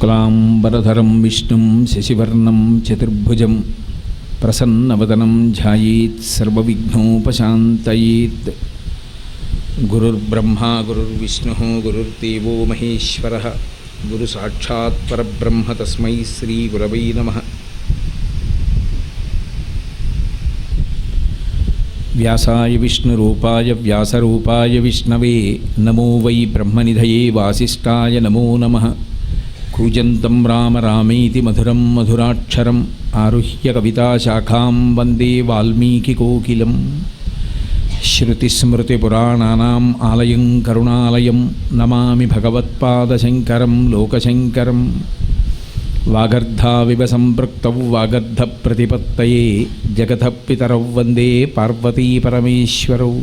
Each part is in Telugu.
शुक्लांबरधरं विष्णुं शशिवर्णं चतुर्भुजं प्रसन्नवदनं ध्यायेत् सर्वविघ्नोपशान्तयेत्। गुरुर्ब्रह्मा गुरुर्विष्णुः गुरुर्देवो महेश्वरः गुरुसाक्षात् परब्रह्म तस्मै श्रीगुरवै नमः। व्यासाय विष्णुरूपाय व्यासरूपाय विष्णवे नमो वै ब्रह्मनिधये वासिष्ठाय नमो नमः। कूजन्तं राम रामेति मधुरं मधुराक्षरम् आरुह्य कविताशाखां वन्दे वाल्मीकिकोकिलं। श्रुतिस्मृतिपुराणानाम् आलयं करुणालयं नमामि भगवत्पादशङ्करं लोकशङ्करं। वागर्धाविव सम्पृक्तौ वागर्धप्रतिपत्तये जगतः पितरौ वन्दे पार्वती परमेश्वरौ।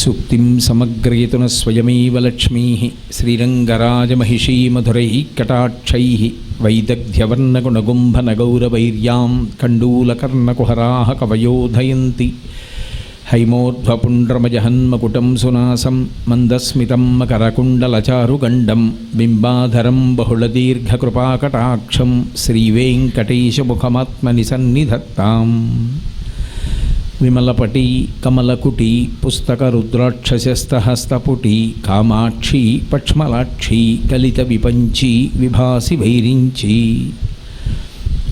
सूक्तिं समग्रयितुः स्वयमेव लक्ष्मीः श्रीरङ्गराजमहिषी मधुरैः कटाक्षैः वैदग्ध्यवर्णगुणगुम्भनगौरवैर्यां कण्डूलकर्णकुहराः कवयोधयन्ति। हैमोर्ध्वपुण्ड्रमजहन्मकुटं सुनासं मन्दस्मितं मकरकुण्डलचारुगण्डं बिम्बाधरं बहुलदीर्घकृपाकटाक्षं श्रीवेङ्कटेशमुखमात्मनि सन्निधत्ताम्। विमलपटी कमलकुटी पुस्तकरुद्राक्षसस्तहस्तपुटी कामाक्षी पक्ष्मलाक्षी कलितविपञ्ची विभासि वैरिञ्ची।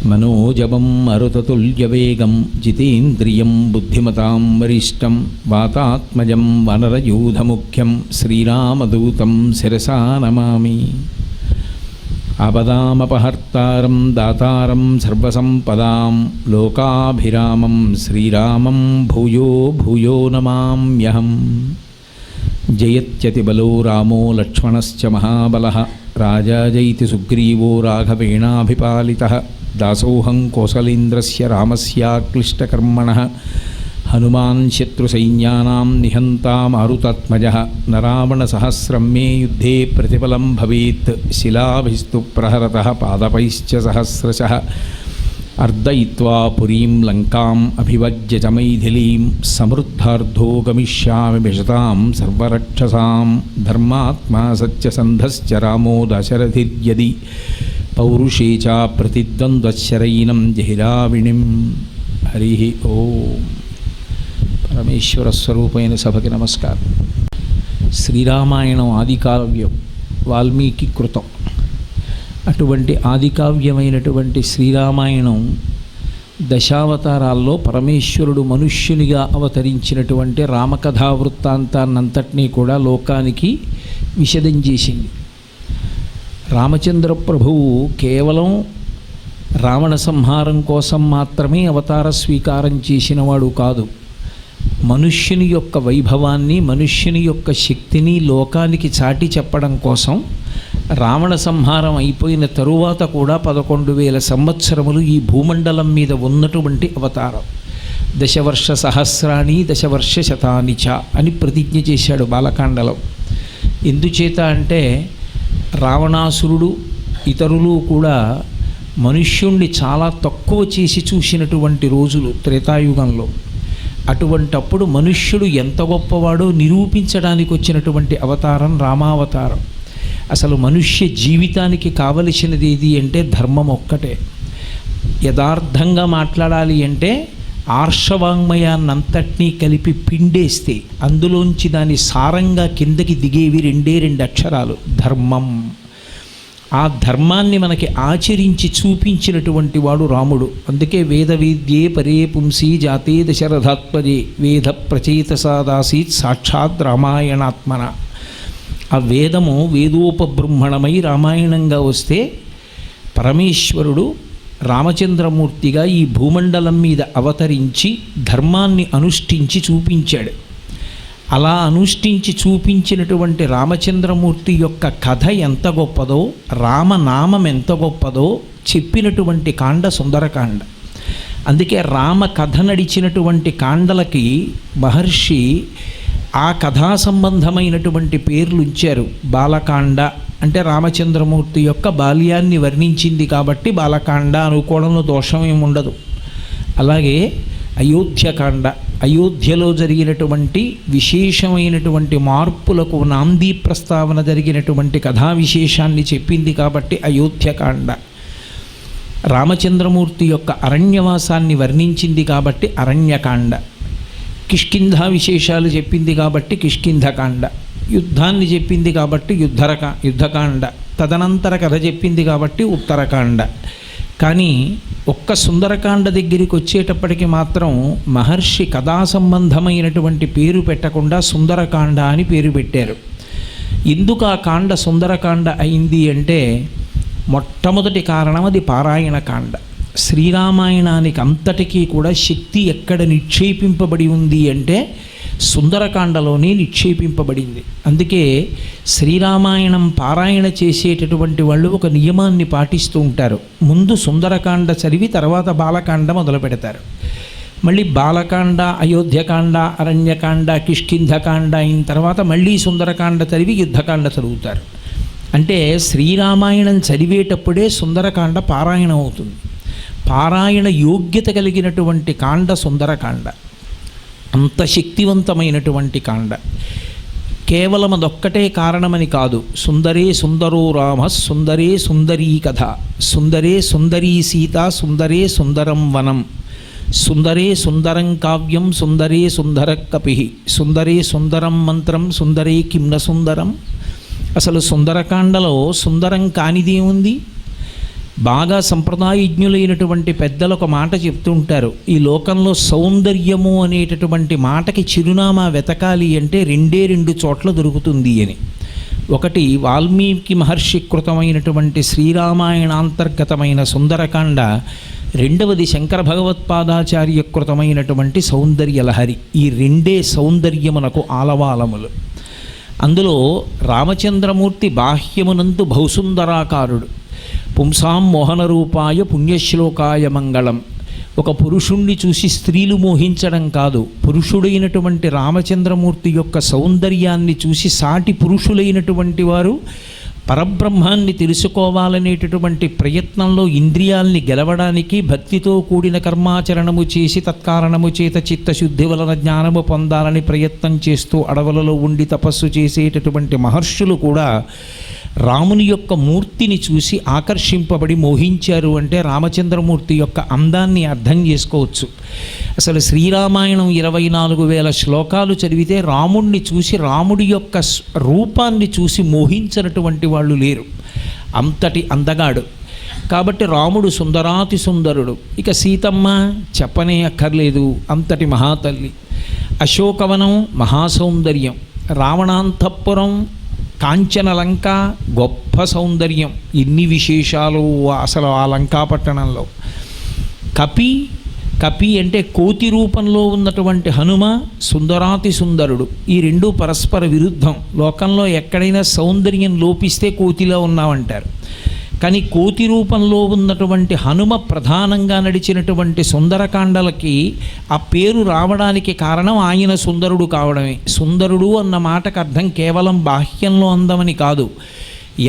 मनोजवं मरुततुल्यवेगं जितेन्द्रियं बुद्धिमतां वरिष्ठं वातात्मजं वनरयूथमुख्यं श्रीरामदूतं शिरसा नमामि। आपदामपहर्तारं दातारं सर्वसम्पदां लोकाभिरामं श्रीरामं भूयो भूयो नमाम्यहम्। जयत्यतिबलो रामो लक्ष्मणश्च महाबलः राजा जयति सुग्रीवो राघवेणाभिपालितः। दासोऽहं कौसलेन्द्रस्य रामस्याक्लिष्टकर्मणः हनुमान् शत्रुसैन्यानां निहन्ता मारुतात्मजः। न रावणसहस्रं मे युद्धे प्रतिफलं भवेत् शिलाभिस्तु प्रहरतः पादपैश्च सहस्रशः। अर्दयित्वा पुरीं लङ्काम् अभिवज्य च मैथिलीं समृद्धार्धो गमिष्यामि विशतां सर्वरक्षसां। धर्मात्मा सत्यसन्धश्च रामो दशरथिर्यदि पौरुषे च प्रतिद्वन्द्वशरैनं जहिराविणिं। हरि ओम। పరమేశ్వర స్వరూపమైన సభకి నమస్కారం. శ్రీరామాయణం ఆదికావ్యం వాల్మీకి కృతం. అటువంటి ఆదికావ్యమైనటువంటి శ్రీరామాయణం దశావతారాల్లో పరమేశ్వరుడు మనుష్యునిగా అవతరించినటువంటి రామకథా వృత్తాంతాన్నంతటినీ కూడా లోకానికి విశదం చేసింది. రామచంద్ర ప్రభువు కేవలం రావణ సంహారం కోసం మాత్రమే అవతార స్వీకారం చేసినవాడు కాదు. మనుష్యుని యొక్క వైభవాన్ని మనుష్యుని యొక్క శక్తిని లోకానికి చాటి చెప్పడం కోసం రావణ సంహారం అయిపోయిన తరువాత కూడా 11,000 సంవత్సరములు ఈ భూమండలం మీద ఉన్నటువంటి అవతారం. దశవర్ష సహస్రాణి దశవర్ష శతాని చ అని ప్రతిజ్ఞ చేశాడు బాలకాండలో. ఎందుచేత అంటే రావణాసురుడు ఇతరులు కూడా మనుష్యుణ్ణి చాలా తక్కువ చేసి చూసినటువంటి రోజులు త్రేతాయుగంలో. అటువంటప్పుడు మనుష్యుడు ఎంత గొప్పవాడో నిరూపించడానికి వచ్చినటువంటి అవతారం రామావతారం. అసలు మనుష్య జీవితానికి కావలసినది ఏది అంటే ధర్మం ఒక్కటే. యథార్థంగా మాట్లాడాలి అంటే ఆర్షవాంగ్మయాన్నంతటినీ కలిపి పిండేస్తే అందులోంచి దాని సారంగా కిందకి దిగేవి 2 అక్షరాలు ధర్మం. ఆ ధర్మాన్ని మనకి ఆచరించి చూపించినటువంటి వాడు రాముడు. అందుకే వేద వేద్యే పరే పుంసీ జాతే దశరథాత్మజే వేద ప్రచేతసాదాసీత్ సాక్షాత్ రామాయణాత్మన. ఆ వేదము వేదోపబృంహణమై రామాయణంగా వస్తే పరమేశ్వరుడు రామచంద్రమూర్తిగా ఈ భూమండలం మీద అవతరించి ధర్మాన్ని అనుష్ఠించి చూపించాడు. అలా అనుష్ఠించి చూపించినటువంటి రామచంద్రమూర్తి యొక్క కథ ఎంత గొప్పదో, రామనామం ఎంత గొప్పదో చెప్పినటువంటి కాండ సుందరకాండ. అందుకే రామ కథ నడిచినటువంటి కాండలకి మహర్షి ఆ కథా సంబంధమైనటువంటి పేర్లు ఇచ్చారు. బాలకాండ అంటే రామచంద్రమూర్తి యొక్క బాల్యాన్ని వర్ణించింది కాబట్టి బాలకాండ అనుకోవడంలో దోషం ఏమి ఉండదు. అలాగే అయోధ్యకాండ అయోధ్యలో జరిగినటువంటి విశేషమైనటువంటి మార్పులకు నాంది ప్రస్తావన జరిగినటువంటి కథా విశేషాన్ని చెప్పింది కాబట్టి అయోధ్యకాండ. రామచంద్రమూర్తి యొక్క అరణ్యవాసాన్ని వర్ణించింది కాబట్టి అరణ్యకాండ. కిష్కింధ విశేషాలు చెప్పింది కాబట్టి కిష్కింధకాండ. యుద్ధాన్ని చెప్పింది కాబట్టి యుద్ధకాండ. తదనంతర కథ చెప్పింది కాబట్టి ఉత్తరకాండ. కానీ ఒక్క సుందరకాండ దగ్గరికి వచ్చేటప్పటికి మాత్రం మహర్షి కథా సంబంధమైనటువంటి పేరు పెట్టకుండా సుందరకాండ అని పేరు పెట్టారు. ఎందుకు ఆ కాండ సుందరకాండ అయింది అంటే మొట్టమొదటి కారణం అది పారాయణకాండ. శ్రీరామాయణానికి అంతటికీ కూడా శక్తి ఎక్కడ నిక్షేపింపబడి ఉంది అంటే సుందరకాండలోనే నిక్షేపింపబడింది. అందుకే శ్రీరామాయణం పారాయణ చేసేటటువంటి వాళ్ళు ఒక నియమాన్ని పాటిస్తూ ఉంటారు. ముందు సుందరకాండ చదివి తర్వాత బాలకాండ మొదలు పెడతారు. మళ్ళీ బాలకాండ, అయోధ్యకాండ, అరణ్యకాండ, కిష్కింధకాండ అయిన తర్వాత మళ్ళీ సుందరకాండ చదివి యుద్ధకాండ చదువుతారు. అంటే శ్రీరామాయణం చదివేటప్పుడే సుందరకాండ పారాయణం అవుతుంది. పారాయణ యోగ్యత కలిగినటువంటి కాండ సుందరకాండ. అంత శక్తివంతమైనటువంటి కాండ. కేవలం అదొక్కటే కారణమని కాదు. సుందరే సుందరో రామ, సుందరే సుందరీ కథ, సుందరే సుందరీ సీత, సుందరే సుందరం వనం, సుందరే సుందరం కావ్యం, సుందరే సుందర కపి, సుందరే సుందరం మంత్రం, సుందరే కిమ్న సుందరం. అసలు సుందరకాండలో సుందరం కానిదేముంది? బాగా సంప్రదాయజ్ఞులైనటువంటి పెద్దలు ఒక మాట చెప్తూ ఉంటారు. ఈ లోకంలో సౌందర్యము అనేటటువంటి మాటకి చిరునామా వెతకాలి అంటే రెండు చోట్ల దొరుకుతుంది అని. ఒకటి వాల్మీకి మహర్షి కృతమైనటువంటి శ్రీరామాయణాంతర్గతమైన సుందరకాండ, రెండవది శంకర భగవత్పాదాచార్య కృతమైనటువంటి సౌందర్యలహరి. ఈ రెండే సౌందర్యమునకు ఆలవాలములు. అందులో రామచంద్రమూర్తి బాహ్యమునందు బహుసుందరాకారుడు. పుంసాం మోహన రూపాయ పుణ్యశ్లోకాయ మంగళం. ఒక పురుషుణ్ణి చూసి స్త్రీలు మోహించడం కాదు, పురుషుడైనటువంటి రామచంద్రమూర్తి యొక్క సౌందర్యాన్ని చూసి సాటి పురుషులైనటువంటి వారు పరబ్రహ్మాన్ని తెలుసుకోవాలనేటటువంటి ప్రయత్నంలో ఇంద్రియాల్ని గెలవడానికి భక్తితో కూడిన కర్మాచరణము చేసి తత్కారణము చేత చిత్తశుద్ధి వలన జ్ఞానము పొందాలని ప్రయత్నం చేస్తూ అడవులలో ఉండి తపస్సు చేసేటటువంటి మహర్షులు కూడా రాముని యొక్క మూర్తిని చూసి ఆకర్షింపబడి మోహించారు అంటే రామచంద్రమూర్తి యొక్క అందాన్ని అర్థం చేసుకోవచ్చు. అసలు శ్రీరామాయణం 24,000 శ్లోకాలు చదివితే రాముణ్ణి చూసి రాముడి యొక్క రూపాన్ని చూసి మోహించినటువంటి వాళ్ళు లేరు. అంతటి అందగాడు. కాబట్టి రాముడు సుందరాతి సుందరుడు. ఇక సీతమ్మ చెప్పనే అక్కర్లేదు, అంతటి మహాతల్లి. అశోకవనం మహాసౌందర్యం, రావణాంతఃపురం, కాంచనలంక గొప్ప సౌందర్యం. ఇన్ని విశేషాలు అసలు ఆ లంకాపట్టణంలో. కపి అంటే కోతి రూపంలో ఉన్నటువంటి హనుమ సుందరాతి సుందరుడు. ఈ రెండు పరస్పర విరుద్ధం. లోకంలో ఎక్కడైనా సౌందర్యం లోపిస్తే కోతిలో ఉన్నామంటారు. కానీ కోతి రూపంలో ఉన్నటువంటి హనుమ ప్రధానంగా నడిచినటువంటి సుందరకాండలకి ఆ పేరు రావడానికి కారణం ఆయన సుందరుడు కావడమే. సుందరుడు అన్న మాటకు అర్థం కేవలం బాహ్యంలో అందమని కాదు.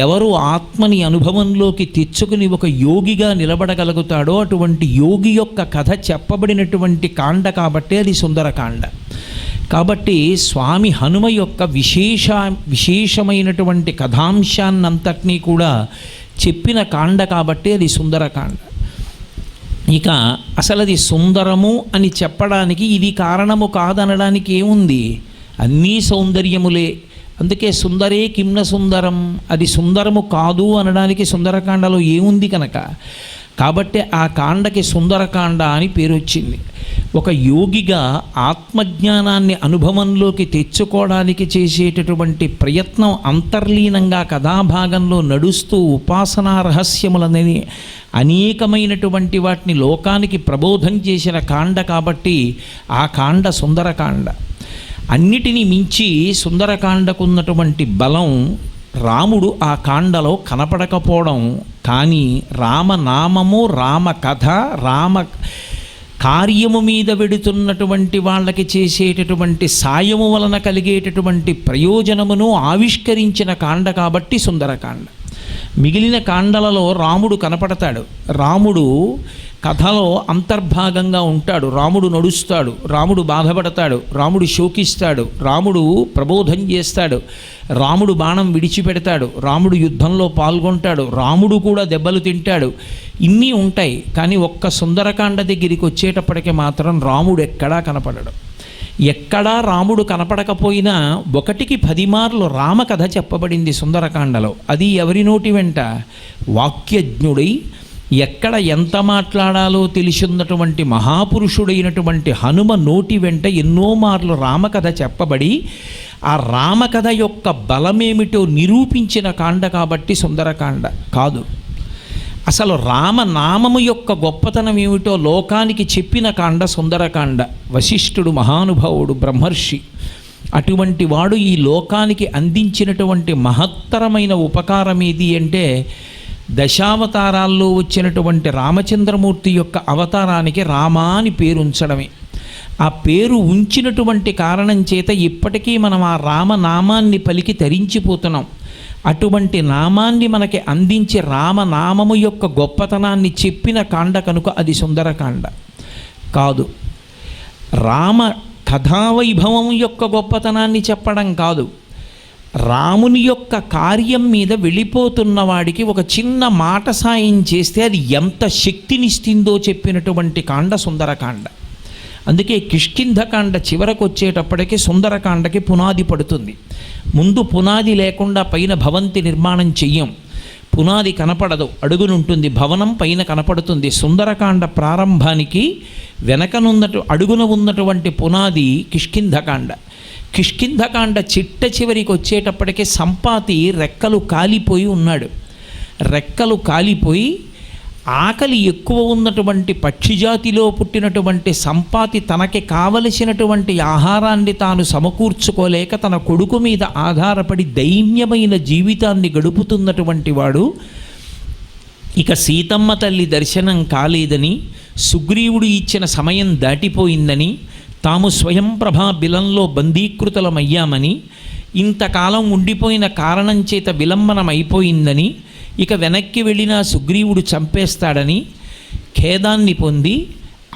ఎవరు ఆత్మని అనుభవంలోకి తెచ్చుకుని ఒక యోగిగా నిలబడగలుగుతాడో అటువంటి యోగి యొక్క కథ చెప్పబడినటువంటి కాండ కాబట్టి అది సుందరకాండ. కాబట్టి స్వామి హనుమ యొక్క విశేషమైనటువంటి కథాంశాన్నంతటినీ కూడా చెప్పిన కాండ కాబట్టి అది సుందరకాండ. ఇక అసలు అది సుందరము అని చెప్పడానికి ఇది కారణము కాదనడానికి ఏముంది? అన్నీ సౌందర్యములే. అందుకే సుందరే కిమ్న సుందరం, అది సుందరము కాదు అనడానికి సుందరకాండలో ఏముంది కనుక. కాబట్టి ఆ కాండకి సుందరకాండ అని పేరు వచ్చింది. ఒక యోగిగా ఆత్మజ్ఞానాన్ని అనుభవంలోకి తెచ్చుకోవడానికి చేసేటటువంటి ప్రయత్నం అంతర్లీనంగా కథాభాగంలో నడుస్తూ ఉపాసనా రహస్యములని అనేకమైనటువంటి వాటిని లోకానికి ప్రబోధం చేసిన కాండ కాబట్టి ఆ కాండ సుందరకాండ. అన్నిటినీ మించి సుందరకాండకున్నటువంటి బలం రాముడు ఆ కాండలో కనపడకపోవడం. కానీ రామనామము, రామ కథ, రామ కార్యము మీద వెడుతున్నటువంటి వాళ్ళకి చేసేటటువంటి సాయము వలన కలిగేటటువంటి ప్రయోజనమును ఆవిష్కరించిన కాండ కాబట్టి సుందరకాండ. మిగిలిన కాండలలో రాముడు కనపడతాడు. రాముడు కథలో అంతర్భాగంగా ఉంటాడు. రాముడు నడుస్తాడు, రాముడు బాధపడతాడు, రాముడు శోకిస్తాడు, రాముడు ప్రబోధం చేస్తాడు, రాముడు బాణం విడిచిపెడతాడు, రాముడు యుద్ధంలో పాల్గొంటాడు, రాముడు కూడా దెబ్బలు తింటాడు. ఇన్ని ఉంటాయి. కానీ ఒక్క సుందరకాండ దగ్గరికి వచ్చేటప్పటికి మాత్రం రాముడు ఎక్కడా కనపడడు. ఎక్కడా రాముడు కనపడకపోయినా 1కి 10 మార్లు రామకథ చెప్పబడింది సుందరకాండలో. అది ఎవరి నోటి వెంట? వాక్యజ్ఞుడై ఎక్కడ ఎంత మాట్లాడాలో తెలిసినటువంటి మహాపురుషుడైనటువంటి హనుమ నోటి వెంట ఎన్నో మార్లు రామకథ చెప్పబడి ఆ రామకథ యొక్క బలమేమిటో నిరూపించిన కాండ కాబట్టి సుందరకాండ కాదు. అసలు రామనామము యొక్క గొప్పతనం ఏమిటో లోకానికి చెప్పిన కాండ సుందరకాండ. వశిష్ఠుడు మహానుభావుడు, బ్రహ్మర్షి. అటువంటి వాడు ఈ లోకానికి అందించినటువంటి మహత్తరమైన ఉపకారం ఏది అంటే, దశావతారాల్లో వచ్చినటువంటి రామచంద్రమూర్తి యొక్క అవతారానికి రామ అని పేరు ఉంచడమే. ఆ పేరు ఉంచినటువంటి కారణం చేత ఇప్పటికీ మనం ఆ రామనామాన్ని పలికి తరించిపోతున్నాం. అటువంటి నామాన్ని మనకి అందించి రామనామము యొక్క గొప్పతనాన్ని చెప్పిన కాండ కనుక అది సుందరకాండ కాదు. రామ కథావైభవం యొక్క గొప్పతనాన్ని చెప్పడం కాదు, రాముని యొక్క కార్యం మీద వెళ్ళిపోతున్న వాడికి ఒక చిన్న మాట సాయం చేస్తే అది ఎంత శక్తినిస్తుందో చెప్పినటువంటి కాండ సుందరకాండ. అందుకే కిష్కింధకాండ చివరకు వచ్చేటప్పటికి సుందరకాండకి పునాది పడుతుంది. ముందు పునాది లేకుండా పైన భవంతి నిర్మాణం చెయ్యం. పునాది కనపడదు, అడుగునుంటుంది, భవనం పైన కనపడుతుంది. సుందరకాండ ప్రారంభానికి అడుగున ఉన్నటువంటి పునాది కిష్కింధకాండ. కిష్కింధకాండ చిట్ట చివరికి వచ్చేటప్పటికి సంపాతి రెక్కలు కాలిపోయి ఉన్నాడు. రెక్కలు కాలిపోయి ఆకలి ఎక్కువ ఉన్నటువంటి పక్షిజాతిలో పుట్టినటువంటి సంపాతి తనకి కావలసినటువంటి ఆహారాన్ని తాను సమకూర్చుకోలేక తన కొడుకు మీద ఆధారపడి దైన్యమైన జీవితాన్ని గడుపుతున్నటువంటి వాడు ఇక సీతమ్మ తల్లి దర్శనం కాలేదని, సుగ్రీవుడు ఇచ్చిన సమయం దాటిపోయిందని, తాము స్వయంప్రభా బిలంలో బందీకృతులమయ్యామని, ఇంతకాలం ఉండిపోయిన కారణం చేత విలంబనమైపోయిందని, ఇక వెనక్కి వెళ్ళినా సుగ్రీవుడు చంపేస్తాడని ఖేదాన్ని పొంది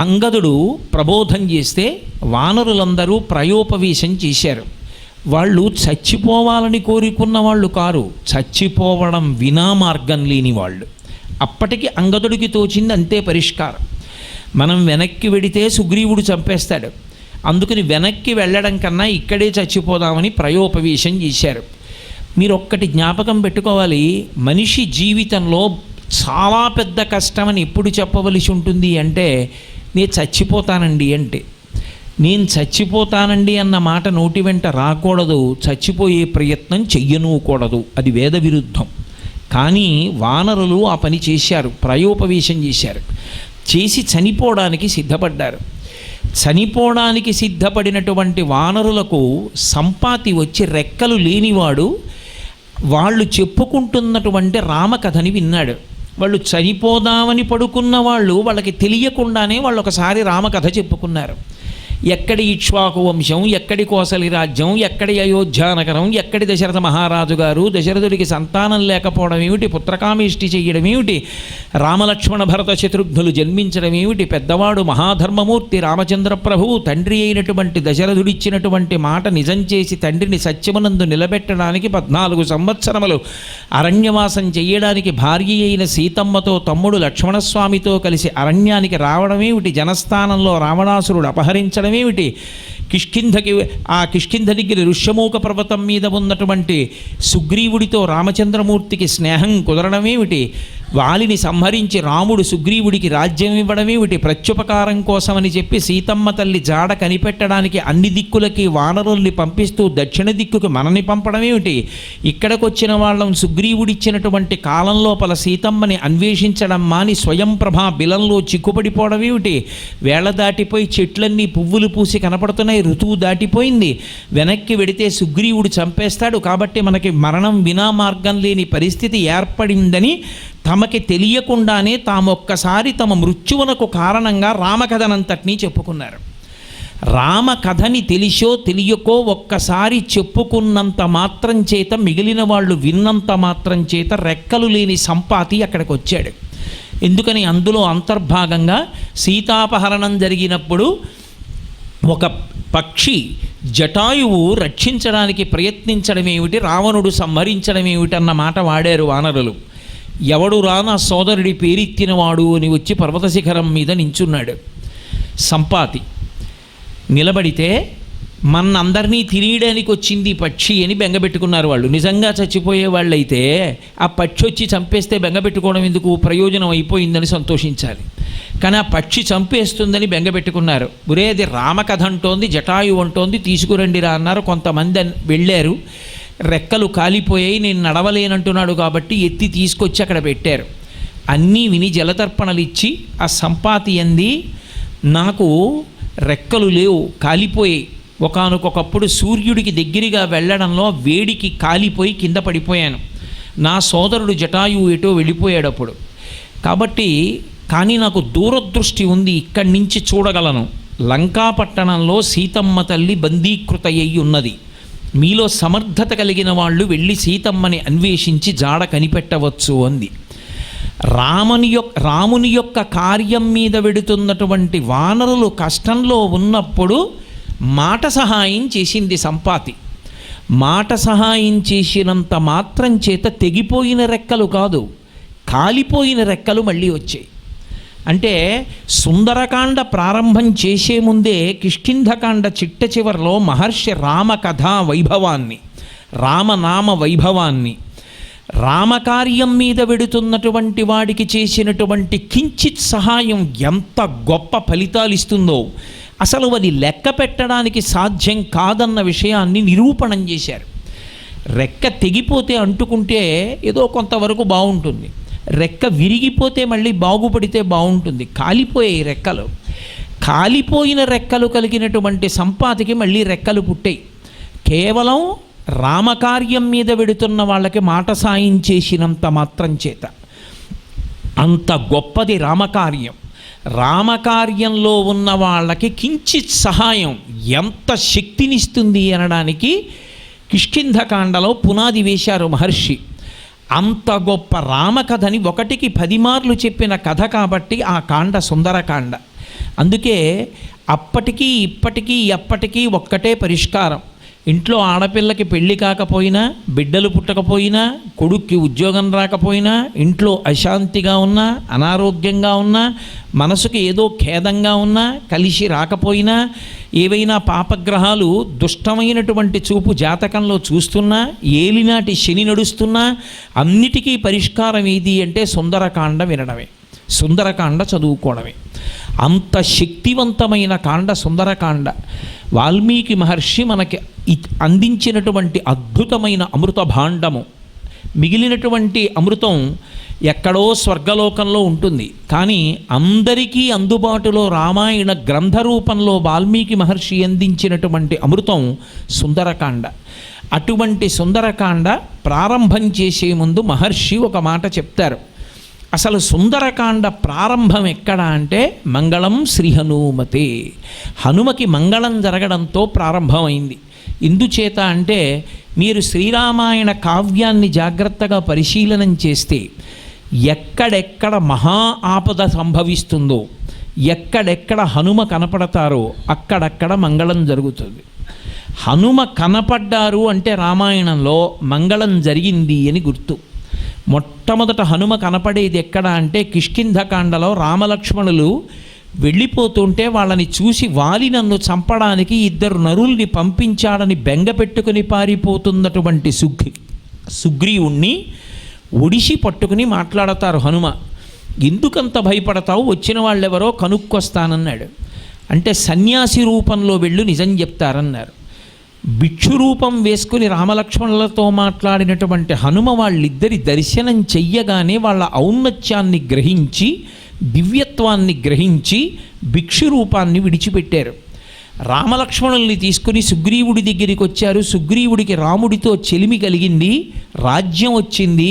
అంగదుడు ప్రబోధం చేస్తే వానరులందరూ ప్రయోపవేశం చేశారు. వాళ్ళు చచ్చిపోవాలని కోరుకున్న వాళ్ళు కారు, చచ్చిపోవడం వినా మార్గం లేని వాళ్ళు. అప్పటికి అంగదుడికి తోచింది అంతే పరిష్కారం. మనం వెనక్కి వెడితే సుగ్రీవుడు చంపేస్తాడు, అందుకని వెనక్కి వెళ్ళడం కన్నా ఇక్కడే చచ్చిపోదామని ప్రయోపవేశం చేశారు. మీరు ఒక్కటి జ్ఞాపకం పెట్టుకోవాలి, మనిషి జీవితంలో చాలా పెద్ద కష్టమని ఎప్పుడు చెప్పవలసి ఉంటుంది అంటే, నేను చచ్చిపోతానండి అంటే. నేను చచ్చిపోతానండి అన్న మాట నోటి వెంట రాకూడదు, చచ్చిపోయే ప్రయత్నం చెయ్యనూకూడదు, అది వేద విరుద్ధం. కానీ వానరులు ఆ పని చేశారు, ప్రయోపవేశం చేశారు, చేసి చనిపోవడానికి సిద్ధపడ్డారు. చనిపోవడానికి సిద్ధపడినటువంటి వానరులకు సంపాతి వచ్చి రెక్కలు లేనివాడు వాళ్ళు చెప్పుకుంటున్నటువంటి రామకథని విన్నాడు. వాళ్ళు చనిపోదామని పడుకున్న వాళ్ళకి తెలియకుండానే వాళ్ళు ఒకసారి రామకథ చెప్పుకున్నారు. ఎక్కడి ఇక్ష్వాకు వంశం, ఎక్కడి కోసలి రాజ్యం, ఎక్కడి అయోధ్యానగరం, ఎక్కడి దశరథ మహారాజు గారు, దశరథుడికి సంతానం లేకపోవడం ఏమిటి, పుత్రకామేష్టి చెయ్యడం ఏమిటి, రామలక్ష్మణ భరత శత్రుఘ్నులు జన్మించడం ఏమిటి, పెద్దవాడు మహాధర్మమూర్తి రామచంద్ర ప్రభువు తండ్రి అయినటువంటి దశరథుడిచ్చినటువంటి మాట నిజం చేసి తండ్రిని సత్యమునందు నిలబెట్టడానికి 14 సంవత్సరములు అరణ్యవాసం చెయ్యడానికి భార్య అయిన సీతమ్మతో తమ్ముడు లక్ష్మణస్వామితో కలిసి అరణ్యానికి రావడమేమిటి, జనస్థానంలో రావణాసురుడు అపహరించడం ఏమిటి, ఆ కిష్కింధ దగ్గర ఋష్యమూక పర్వతం మీద ఉన్నటువంటి సుగ్రీవుడితో రామచంద్రమూర్తికి స్నేహం కుదరడమేమిటి, వాలిని సంహరించి రాముడు సుగ్రీవుడికి రాజ్యం ఇవ్వడమేమిటి, ప్రత్యుపకారం కోసమని చెప్పి సీతమ్మ తల్లి జాడ కనిపెట్టడానికి అన్ని దిక్కులకి వానరుల్ని పంపిస్తూ దక్షిణ దిక్కుకి మనని పంపడమేమిటి, ఇక్కడికి వచ్చిన వాళ్ళం సుగ్రీవుడిచ్చినటువంటి కాలం లోపల సీతమ్మని అన్వేషించడం మాని స్వయంప్రభా బిలంలో చిక్కుపడిపోవడం ఏమిటి, వేళ దాటిపోయి చెట్లన్నీ పువ్వులు పూసి కనపడుతున్నాయి, ఋతువు దాటిపోయింది, వెనక్కి వెడితే సుగ్రీవుడు చంపేస్తాడు కాబట్టి మనకి మరణం వినా మార్గం లేని పరిస్థితి ఏర్పడిందని తమకి తెలియకుండానే తామొక్కసారి తమ మృత్యువునకు కారణంగా రామకథనంతటినీ చెప్పుకున్నారు. రామకథని తెలిసో తెలియకో ఒక్కసారి చెప్పుకున్నంత మాత్రం చేత మిగిలిన వాళ్ళు విన్నంత మాత్రం చేత రెక్కలు లేని సంపాతి అక్కడికి వచ్చాడు. ఎందుకని అందులో అంతర్భాగంగా సీతాపహరణం జరిగినప్పుడు ఒక పక్షి జటాయువు రక్షించడానికి ప్రయత్నించడమేమిటి, రావణుడు సంహరించడమేమిటన్న మాట వాడారు వానరులు. ఎవడు రా నా సోదరుడి పేరెత్తినవాడు అని వచ్చి పర్వత శిఖరం మీద నించున్నాడు. సంపాతి నిలబడితే మనందరినీ తినేయడానికి వచ్చింది పక్షి అని బెంగపెట్టుకున్నారు వాళ్ళు. నిజంగా చచ్చిపోయే వాళ్ళైతే ఆ పక్షి వచ్చి చంపేస్తే బెంగపెట్టుకోవడం ఎందుకు, ప్రయోజనం అయిపోయిందని సంతోషించాలి. కానీ ఆ పక్షి చంపేస్తుందని బెంగపెట్టుకున్నారు. ఒరే అది రామకథ అంటోంది, జటాయు అంటోంది, తీసుకురండిరా అన్నారు. కొంతమంది వెళ్ళారు, రెక్కలు కాలిపోయాయి, నేను నడవలేనంటున్నాడు కాబట్టి ఎత్తి తీసుకొచ్చి అక్కడ పెట్టారు. అన్నీ విని జలతర్పణలు ఇచ్చి ఆ సంపాతి అంది, నాకు రెక్కలు లేవు, కాలిపోయాయి. ఒకానొకప్పుడు సూర్యుడికి దగ్గరగా వెళ్ళడంలో వేడికి కాలిపోయి కింద పడిపోయాను. నా సోదరుడు జటాయువు ఎటో వెళ్ళిపోయాడప్పుడు. కాబట్టి కానీ నాకు దూరదృష్టి ఉంది, ఇక్కడి నుంచి చూడగలను. లంకాపట్టణంలో సీతమ్మ తల్లి బందీకృత అయి ఉన్నది. మీలో సమర్థత కలిగిన వాళ్ళు వెళ్ళి సీతమ్మని అన్వేషించి జాడ కనిపెట్టవచ్చు అంది. రాముని యొక్క కార్యం మీద వెడుతున్నటువంటి వానరులు కష్టంలో ఉన్నప్పుడు మాట సహాయం చేసింది సంపాతి. మాట సహాయం చేసినంత మాత్రం చేత తెగిపోయిన రెక్కలు కాదు, కాలిపోయిన రెక్కలు మళ్ళీ వచ్చాయి. అంటే సుందరకాండ ప్రారంభం చేసే ముందే కిష్కింధకాండ చిట్ట చివరిలో మహర్షి రామకథా వైభవాన్ని, రామనామ వైభవాన్ని, రామకార్యం మీద వెడుతున్నటువంటి వాడికి చేసినటువంటి కించిత్ సహాయం ఎంత గొప్ప ఫలితాలు ఇస్తుందో అసలు అది లెక్క పెట్టడానికి సాధ్యం కాదన్న విషయాన్ని నిరూపణం చేశారు. రెక్క తెగిపోతే అంటుకుంటే ఏదో కొంతవరకు బాగుంటుంది, రెక్క విరిగిపోతే మళ్ళీ బాగుపడితే బాగుంటుంది. కాలిపోయాయి రెక్కలు. కాలిపోయిన రెక్కలు కలిగినటువంటి సంపాతికి మళ్ళీ రెక్కలు పుట్టాయి. కేవలం రామకార్యం మీద వెడుతున్న వాళ్ళకి మాట సాయం చేసినంత మాత్రం చేత. అంత గొప్పది రామకార్యం. రామకార్యంలో ఉన్న వాళ్ళకి కించిత్ సహాయం ఎంత శక్తినిస్తుంది అనడానికి కిష్కింధకాండలో పునాది వేశారు మహర్షి. అంత గొప్ప రామకథని 1కి 10 మార్లు చెప్పిన కథ కాబట్టి ఆ కాండ సుందరకాండ. అందుకే అప్పటికీ ఇప్పటికీ ఎప్పటికీ ఒక్కటే పరిష్కారం. ఇంట్లో ఆడపిల్లకి పెళ్ళి కాకపోయినా, బిడ్డలు పుట్టకపోయినా, కొడుక్కి ఉద్యోగం రాకపోయినా, ఇంట్లో అశాంతిగా ఉన్నా, అనారోగ్యంగా ఉన్నా, మనసుకి ఏదో ఖేదంగా ఉన్నా, కలిసి రాకపోయినా, ఏవైనా పాపగ్రహాలు దుష్టమైనటువంటి చూపు జాతకంలో చూస్తున్నా, ఏలినాటి శని నడుస్తున్నా, అన్నిటికీ పరిష్కారం ఏది అంటే సుందరకాండ వినడమే, సుందరకాండ చదువుకోవడమే. అంత శక్తివంతమైన కాండ సుందరకాండ. వాల్మీకి మహర్షి మనకి అందించినటువంటి అద్భుతమైన అమృత భాండము. మిగిలినటువంటి అమృతం ఎక్కడో స్వర్గలోకంలో ఉంటుంది, కానీ అందరికీ అందుబాటులో రామాయణ గ్రంథ రూపంలో వాల్మీకి మహర్షి అందించినటువంటి అమృతం సుందరకాండ. అటువంటి సుందరకాండ ప్రారంభం చేసే ముందు మహర్షి ఒక మాట చెప్తారు. అసలు సుందరకాండ ప్రారంభం ఎక్కడ అంటే మంగళం శ్రీ హనుమతే, హనుమకి మంగళం జరగడంతో ప్రారంభమైంది. ఎందుచేత అంటే మీరు శ్రీరామాయణ కావ్యాన్ని జాగ్రత్తగా పరిశీలనం చేస్తే ఎక్కడెక్కడ మహా ఆపద సంభవిస్తుందో, ఎక్కడెక్కడ హనుమ కనపడతారో అక్కడక్కడ మంగళం జరుగుతుంది. హనుమ కనపడ్డారు అంటే రామాయణంలో మంగళం జరిగింది అని గుర్తు. మొట్టమొదట హనుమ కనపడేది ఎక్కడ అంటే కిష్కింధకాండలో రామలక్ష్మణులు వెళ్ళిపోతుంటే వాళ్ళని చూసి వాలి నన్ను చంపడానికి 2 నరుల్ని పంపించాడని బెంగ పెట్టుకుని పారిపోతున్నటువంటి సుగ్రీవుణ్ణి ఒడిసి పట్టుకుని మాట్లాడతారు హనుమ. ఎందుకంత భయపడతావు, వచ్చిన వాళ్ళెవరో కనుక్కొస్తానన్నాడు. అంటే సన్యాసి రూపంలో వెళ్ళు నిజం చెప్తారన్నారు. భిక్షు రూపం వేసుకుని రామలక్ష్మణులతో మాట్లాడినటువంటి హనుమ వాళ్ళిద్దరి దర్శనం చెయ్యగానే వాళ్ళ ఔన్నత్యాన్ని గ్రహించి, దివ్యత్వాన్ని గ్రహించి భిక్షు రూపాన్ని విడిచిపెట్టారు. రామలక్ష్మణుల్ని తీసుకుని సుగ్రీవుడి దగ్గరికి వచ్చారు. సుగ్రీవుడికి రాముడితో చెలిమి కలిగింది, రాజ్యం వచ్చింది,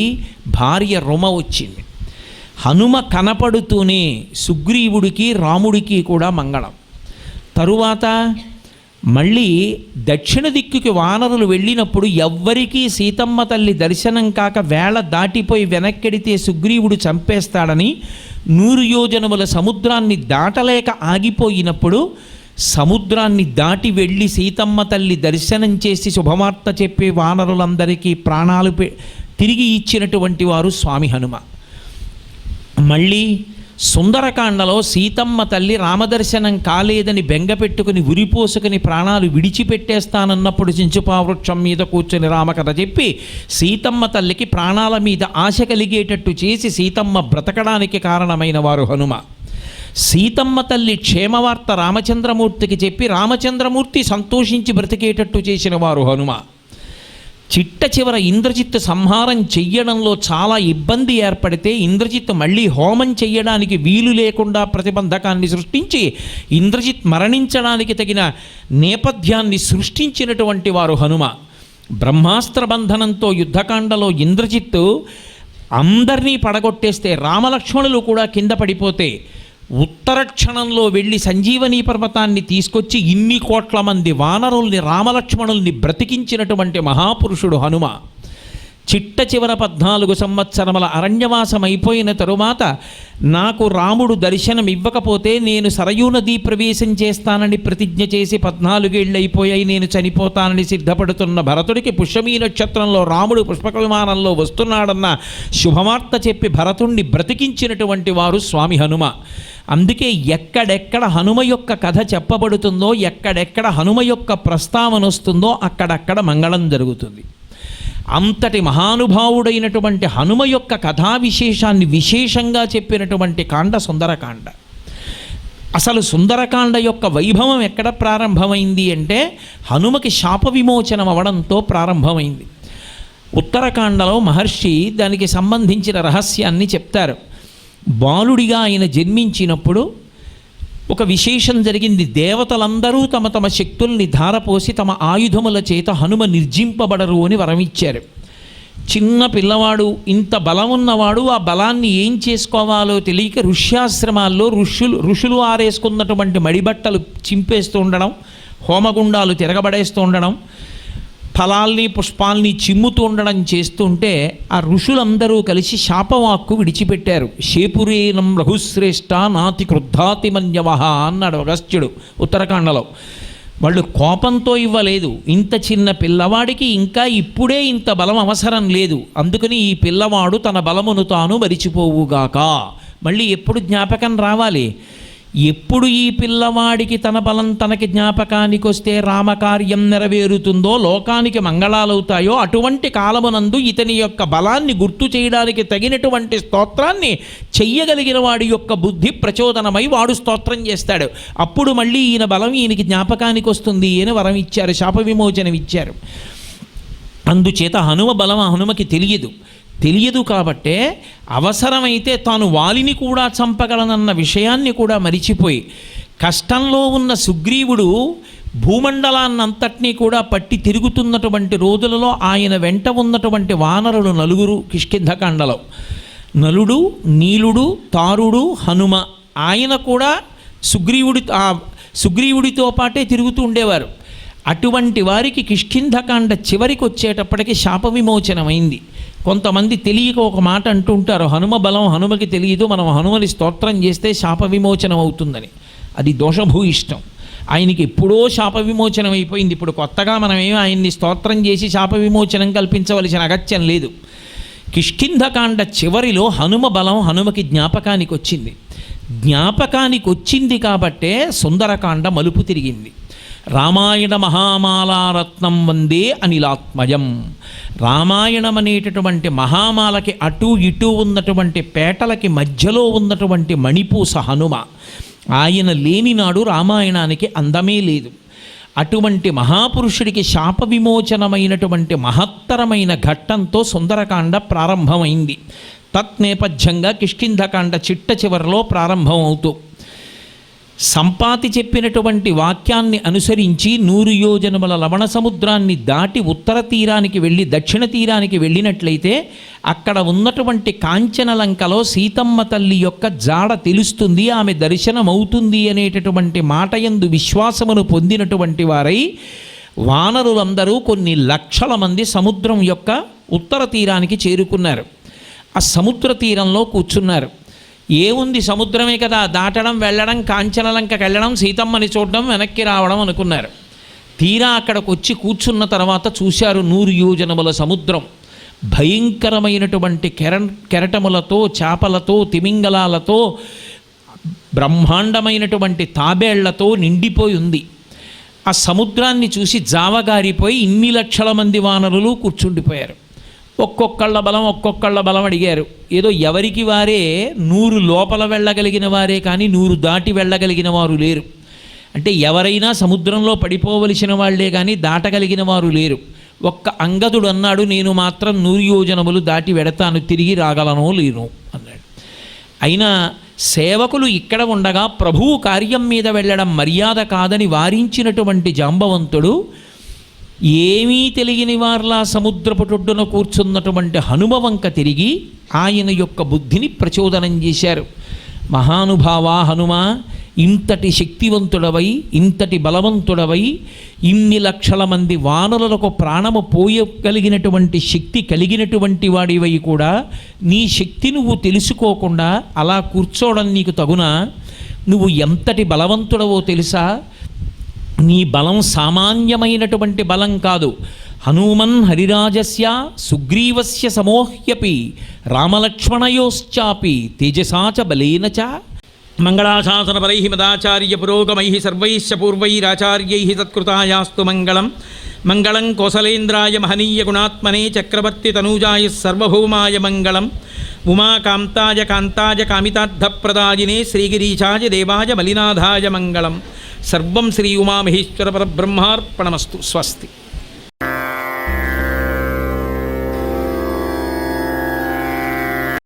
భార్య రుమ వచ్చింది. హనుమ కనపడుతూనే సుగ్రీవుడికి రాముడికి కూడా మంగళం. తరువాత మళ్ళీ దక్షిణ దిక్కుకి వానరులు వెళ్ళినప్పుడు ఎవ్వరికీ సీతమ్మ తల్లి దర్శనం కాక వేళ దాటిపోయి వెనక్కెడితే సుగ్రీవుడు చంపేస్తాడని 100 యోజనముల సముద్రాన్ని దాటలేక ఆగిపోయినప్పుడు సముద్రాన్ని దాటి వెళ్ళి సీతమ్మ తల్లి దర్శనం చేసి శుభవార్త చెప్పే వానరులందరికీ ప్రాణాలు తిరిగి ఇచ్చినటువంటి వారు స్వామి హనుమ. మళ్ళీ సుందరకాండలో సీతమ్మ తల్లి రామదర్శనం కాలేదని బెంగపెట్టుకుని ఉరిపోసుకుని ప్రాణాలు విడిచిపెట్టేస్తానన్నప్పుడు చించుపావృక్షం మీద కూర్చొని రామకథ చెప్పి సీతమ్మ తల్లికి ప్రాణాల మీద ఆశ కలిగేటట్టు చేసి సీతమ్మ బ్రతకడానికి కారణమైన వారు హనుమ. సీతమ్మ తల్లి క్షేమవార్త రామచంద్రమూర్తికి చెప్పి రామచంద్రమూర్తి సంతోషించి బ్రతికేటట్టు చేసిన వారు హనుమ. చిట్ట చివర ఇంద్రజిత్తు సంహారం చెయ్యడంలో చాలా ఇబ్బంది ఏర్పడితే ఇంద్రజిత్తు మళ్ళీ హోమం చెయ్యడానికి వీలు లేకుండా ప్రతిబంధకాన్ని సృష్టించి ఇంద్రజిత్ మరణించడానికి తగిన నేపథ్యాన్ని సృష్టించినటువంటి వారు హనుమ. బ్రహ్మాస్త్ర బంధనంతో యుద్ధకాండలో ఇంద్రజిత్తు అందరినీ పడగొట్టేస్తే రామలక్ష్మణులు కూడా కింద పడిపోతే ఉత్తర క్షణంలో వెళ్ళి సంజీవనీ పర్వతాన్ని తీసుకొచ్చి ఇన్ని కోట్ల మంది వానరుల్ని రామలక్ష్మణుల్ని బ్రతికించినటువంటి మహాపురుషుడు హనుమ. చిట్ట చివర 14 సంవత్సరముల అరణ్యవాసం అయిపోయిన తరువాత నాకు రాముడు దర్శనం ఇవ్వకపోతే నేను సరయూ నదీ ప్రవేశం చేస్తానని ప్రతిజ్ఞ చేసి 14 ఏళ్ళు అయిపోయాయి, నేను చనిపోతానని సిద్ధపడుతున్న భరతుడికి పుష్యమీ నక్షత్రంలో రాముడు పుష్పక విమానంలో వస్తున్నాడన్న శుభవార్త చెప్పి భరతుణ్ణి బ్రతికించినటువంటి వారు స్వామి హనుమ. అందుకే ఎక్కడెక్కడ హనుమ యొక్క కథ చెప్పబడుతుందో, ఎక్కడెక్కడ హనుమ యొక్క ప్రస్తావన వస్తుందో అక్కడక్కడ మంగళం జరుగుతుంది. అంతటి మహానుభావుడైనటువంటి హనుమ యొక్క కథా విశేషాన్ని విశేషంగా చెప్పినటువంటి కాండ సుందరకాండ. అసలు సుందరకాండ యొక్క వైభవం ఎక్కడ ప్రారంభమైంది అంటే హనుమకి శాప విమోచనం అవడంతో ప్రారంభమైంది. ఉత్తరకాండలో మహర్షి దానికి సంబంధించిన రహస్యాన్ని చెప్తారు. బాలుడిగా ఆయన జన్మించినప్పుడు ఒక విశేషం జరిగింది. దేవతలందరూ తమ తమ శక్తుల్ని ధారపోసి తమ ఆయుధముల చేత హనుమ నిర్జింపబడరు అని వరమిచ్చారు. చిన్న పిల్లవాడు, ఇంత బలం ఉన్నవాడు ఆ బలాన్ని ఏం చేసుకోవాలో తెలియక ఋష్యాశ్రమాల్లో ఋషులు ఆరేసుకున్నటువంటి మడిబట్టలు చింపేస్తూ ఉండడం, హోమగుండాలు తిరగబడేస్తూ ఉండడం, ఫలాల్ని పుష్పాల్ని చిమ్ముతూ ఉండడం చేస్తుంటే ఆ ఋషులందరూ కలిసి శాపవాక్కు విడిచిపెట్టారు. శేపురేనం రఘుశ్రేష్ఠ నాతి క్రుద్ధాతి మన్యవహ అన్నాడు అగస్త్యుడు ఉత్తరకాండలో. వాళ్ళు కోపంతో ఇవ్వలేదు, ఇంత చిన్న పిల్లవాడికి ఇంకా ఇప్పుడే ఇంత బలం అవసరం లేదు, అందుకని ఈ పిల్లవాడు తన బలమును తాను మరిచిపోవుగాక. మళ్ళీ ఎప్పుడు జ్ఞాపకం రావాలి? ఎప్పుడు ఈ పిల్లవాడికి తన బలం తనకి జ్ఞాపకానికి వస్తే రామకార్యం నెరవేరుతుందో, లోకానికి మంగళాలవుతాయో అటువంటి కాలమునందు ఇతని యొక్క బలాన్ని గుర్తు చేయడానికి తగినటువంటి స్తోత్రాన్ని చెయ్యగలిగిన వాడి యొక్క బుద్ధి ప్రచోదనమై వాడు స్తోత్రం చేస్తాడు. అప్పుడు మళ్ళీ ఈయన బలం ఈయనకి జ్ఞాపకానికి వస్తుంది అని వరం ఇచ్చారు, శాప విమోచనం ఇచ్చారు. అందుచేత హనుమ బలం హనుమకి తెలియదు కాబట్టే అవసరమైతే తాను వాలిని కూడా చంపగలనన్న విషయాన్ని కూడా మరిచిపోయి కష్టంలో ఉన్న సుగ్రీవుడు భూమండలాన్నంతటినీ కూడా పట్టి తిరుగుతున్నటువంటి రోజులలో ఆయన వెంట ఉన్నటువంటి వానరులు 4 కిష్కింధకాండలో. నలుడు, నీలుడు, తారుడు, హనుమ. ఆయన కూడా సుగ్రీవుడితో పాటే తిరుగుతూ ఉండేవారు. అటువంటి వారికి కిష్కింధకాండ చివరికి వచ్చేటప్పటికి శాప విమోచనమైంది. కొంతమంది తెలియక ఒక మాట అంటుంటారు, హనుమ బలం హనుమకి తెలియదు, మనం హనుమని స్తోత్రం చేస్తే శాప విమోచనం అవుతుందని. అది దోషభూయిష్టం. ఆయనకి ఎప్పుడో శాప విమోచనం అయిపోయింది. ఇప్పుడు కొత్తగా మనమేమి ఆయన్ని స్తోత్రం చేసి శాప విమోచనం కల్పించవలసిన అగత్యం లేదు. కిష్కింధకాండ చివరిలో హనుమ బలం హనుమకి జ్ఞాపకానికి వచ్చింది కాబట్టే సుందరకాండ మలుపు తిరిగింది. రామాయణ మహామాలారత్నం వందే అనిలాత్మయం. రామాయణం అనేటటువంటి మహామాలకి అటు ఇటు ఉన్నటువంటి పేటలకి మధ్యలో ఉన్నటువంటి మణిపూస హనుమ. ఆయన లేని నాడు రామాయణానికి అందమే లేదు. అటువంటి మహాపురుషుడికి శాప విమోచనమైనటువంటి మహత్తరమైన ఘట్టంతో సుందరకాండ ప్రారంభమైంది. తత్నేపథ్యంగా కిష్కింధకాండ చిట్ట చివరిలో ప్రారంభమవుతూ సంపాతి చెప్పినటువంటి వాక్యాన్ని అనుసరించి 100 యోజనముల లవణ సముద్రాన్ని దాటి ఉత్తర తీరానికి వెళ్ళి దక్షిణ తీరానికి వెళ్ళినట్లయితే అక్కడ ఉన్నటువంటి కాంచనలంకలో సీతమ్మ తల్లి యొక్క జాడ తెలుస్తుంది, ఆమె దర్శనం అవుతుంది అనేటటువంటి మాట యందు విశ్వాసమును పొందినటువంటి వారై వానరులందరూ కొన్ని లక్షల మంది సముద్రం యొక్క ఉత్తర తీరానికి చేరుకున్నారు. ఆ సముద్ర తీరంలో కూర్చున్నారు. ఏముంది, సముద్రమే కదా, దాటడం, వెళ్ళడం, కాంచనలంకకి వెళ్ళడం, సీతమ్మని చూడడం, వెనక్కి రావడం అనుకున్నారు. తీరా అక్కడికి వచ్చి కూర్చున్న తర్వాత చూశారు 100 యోజనముల సముద్రం భయంకరమైనటువంటి కెరటములతో, చేపలతో, తిమింగలాలతో, బ్రహ్మాండమైనటువంటి తాబేళ్లతో నిండిపోయి ఉంది. ఆ సముద్రాన్ని చూసి జావగారిపోయి ఇన్ని లక్షల మంది వానరులు కూర్చుండిపోయారు. ఒక్కొక్కళ్ళ బలం అడిగారు. ఏదో ఎవరికి వారే 100 లోపల వెళ్ళగలిగిన వారే కానీ 100 దాటి వెళ్ళగలిగిన వారు లేరు. అంటే ఎవరైనా సముద్రంలో పడిపోవలసిన వాళ్లే కానీ దాటగలిగిన వారు లేరు. ఒక్క అంగదుడు అన్నాడు, నేను మాత్రం 100 యోజనములు దాటి వెడతాను, తిరిగి రాగలనో లేను అన్నాడు. అయినా సేవకులు ఇక్కడ ఉండగా ప్రభువు కార్యం మీద వెళ్ళడం మర్యాద కాదని వారించినటువంటి జాంబవంతుడు ఏమీ తెలియని వార్లా సముద్రపుటొడ్డున కూర్చున్నటువంటి హనుమ వంక తిరిగి ఆయన యొక్క బుద్ధిని ప్రచోదనం చేశారు. మహానుభావ హనుమ, ఇంతటి శక్తివంతుడవై, ఇంతటి బలవంతుడవై, ఇన్ని లక్షల మంది వానరులకు ప్రాణము పోయగలిగినటువంటి శక్తి కలిగినటువంటి వాడివై కూడా నీ శక్తి నువ్వు తెలుసుకోకుండా అలా కూర్చోవడం నీకు తగునా? నువ్వు ఎంతటి బలవంతుడవో తెలుసా? నీ బలం సామాన్యమైనటువంటి బలం కాదు. హనుమన్ హరిరాజస్య సుగ్రీవస్య సమోహ్యపి రామలక్ష్మణయోశ్చాపి తేజసాచ బలేన చ. మంగళాశాసనపరై మదాచార్య పురోగమై సర్వైశ్చ పూర్వైరాచార్యై సత్కృతాయాస్తు మంగళం. మంగళం కోసలేంద్రాయ మహనీయ గుణాత్మనే చక్రవర్తి తనూజాయ సర్వభౌమాయ మంగళం. ఉమాకాంతాయ కాంతాయ కామితార్థప్రదాయినే శ్రీగిరీశాయ దేవాయ మలినాథాయ మంగళం. సర్వం శ్రీ ఉమామహేశ్వర పరబ్రహ్మార్పణమస్తు. స్వస్తి.